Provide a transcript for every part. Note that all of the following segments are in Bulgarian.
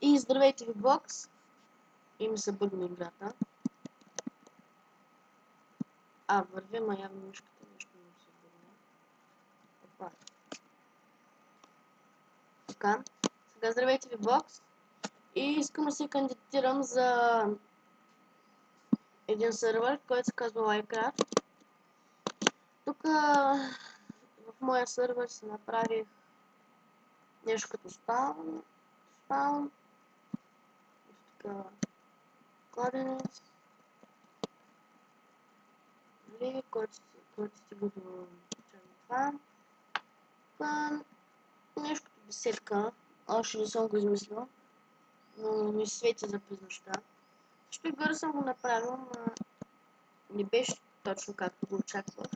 И здравейте ви, бокс. И ми се бъгна играта. Вървя, ма явно мишката нещо ми се бъгна. Опа. Така. Сега здравейте ви, бокс. И искам да се кандидатирам за един сервер, който се казва Minecraft. Тук в моя сервер се направих нещо като спаун. Така, кладенец. Нали, който стига до това. Нещо като десетка. Още не съм го измислил. Но ми свети за през нощта. Също и горе съм го направил, но не беше точно както го очаквах.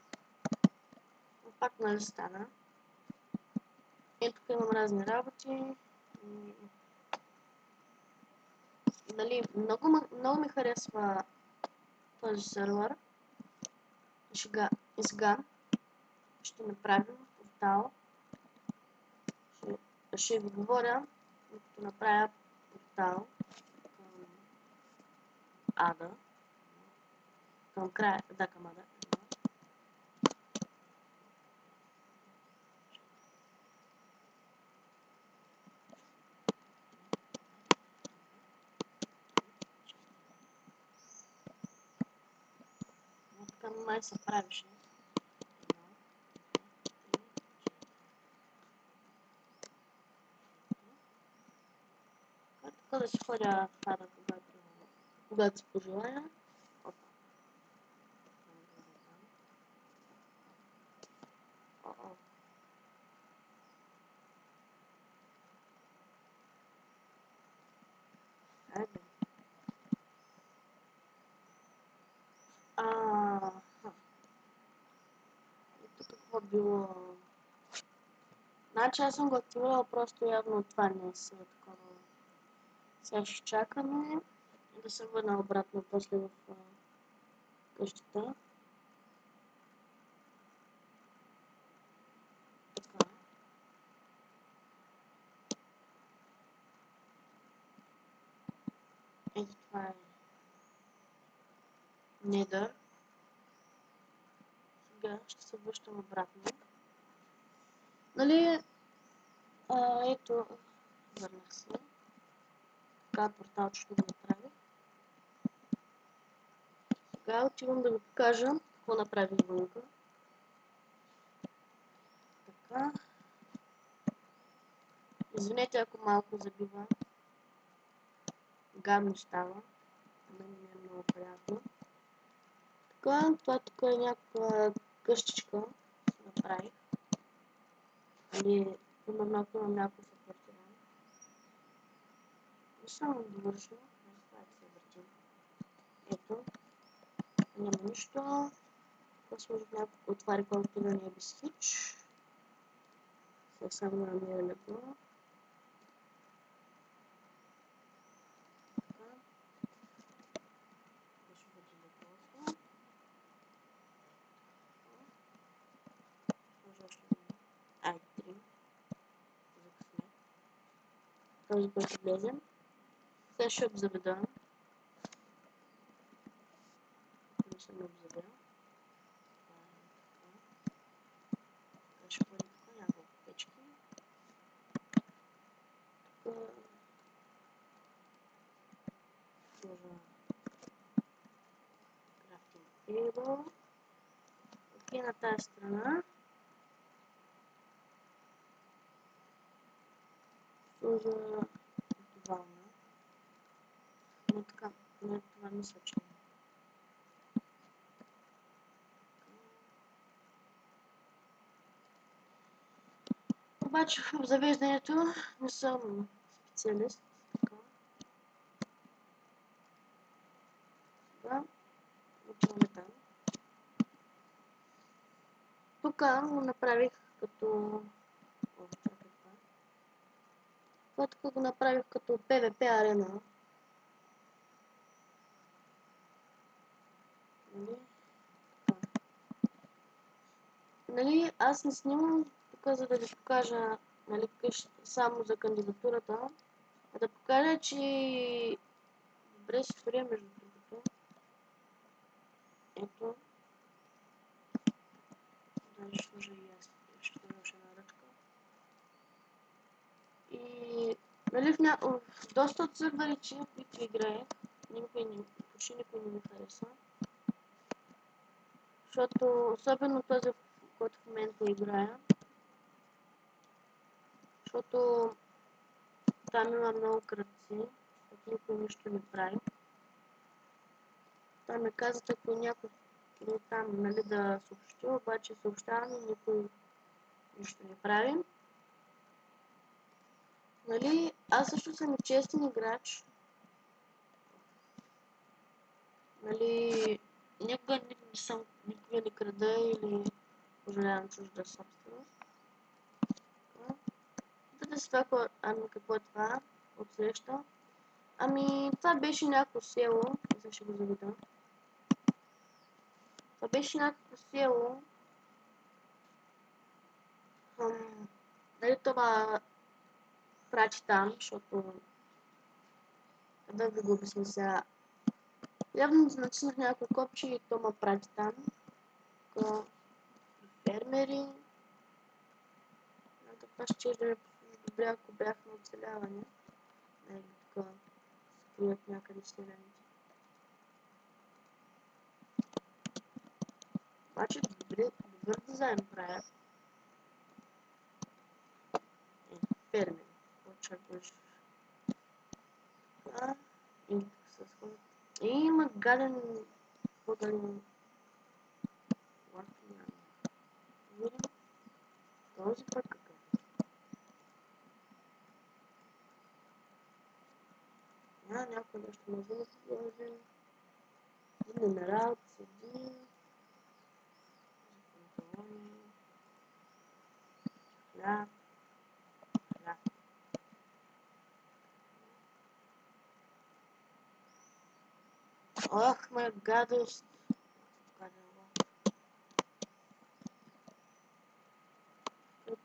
Но пак нали стана. Ето тук имам разни работи. Нали, много ми харесва този сервер. И сега ще направим портал. Ще ви говоря, докато направя портал към Ада. Към края, да, към Ада. Вот така май се правиш. Така да си ходя в Ада, когато си пожелая. Айде. Ето какво било. Значи аз съм го активирала, просто явно това не е такова. Сега ще чакаме да се върна обратно после в къщата. Така. Ето това е Nether. Сега ще се връщам обратно. Нали, ето, върнах се. Така порталчето го направих. Сега отивам да ви покажа какво направих вънка. Така. Извинете, ако малко забива. Гадно става. На мен не е много приятно. Така, това тук е някаква къщичка. Направих. Или, примерно, ако имам някакво съпортиране. Не съм довършил. Това е да се въртим. Ето. Няма нищо. Това сложих няколко отвари, колкото да не е без хич. Съвсем намира легло. Така. Ще бъде леглото. Може още една. 3. За късмет. Този път ще влезем. Сега ще обзаведа. Не съм обзавел. Така ще бъде тук няколко печки. Тук сложа крафтинг тейбъл. Окей, на тази страна сложа вална. Но така, не това мисля, че обаче в завеждането не съм специалист. Така. Отиваме там. Тук го направих като... Това тук го направих като PvP арена. Нали, аз не снимам тук, за да ви покажа, нали, само за кандидатурата. Да покажа, че добре се свиря между другото. Ето. Даже сложа и аз. Ще сложа една ръчка. И нали в доста от сървърите, които играе, почти никой не ми харесва. Защото, особено този, който в момента играя, защото там има много кръци, защото никой нищо не прави. Там ме казват, ако някой е там, нали, да съобщи, обаче съобщаваме и никой нищо не прави. Нали, аз също съм и честен играч. Нали, никога не крада или пожелявам чужда собственост. Питате се това, какво е това отсреща? Ами, това беше някакво село, за ще го заведа. Това беше някакво село. Нали, това прати там, защото да ви го обясня сега. Явно натиснах някакво копче и то ме прати там. Така, фермери. Това ще да ме послужи добре, ако бях на оцеляване. Нали, така, скрият някъде селяните. Обаче добър дизайн правят. Фермери. Очакваш. Така, и с хора. И има гаден... По-гаден... Видим. Този път какъв. Някой нещо може да се сложи. Номера, седи. Панталони. Хляб. Ох, моя гадост.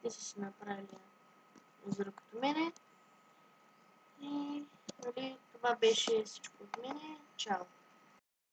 Те са си направили езеро като мене. И нали, това беше всичко от мене. Чао!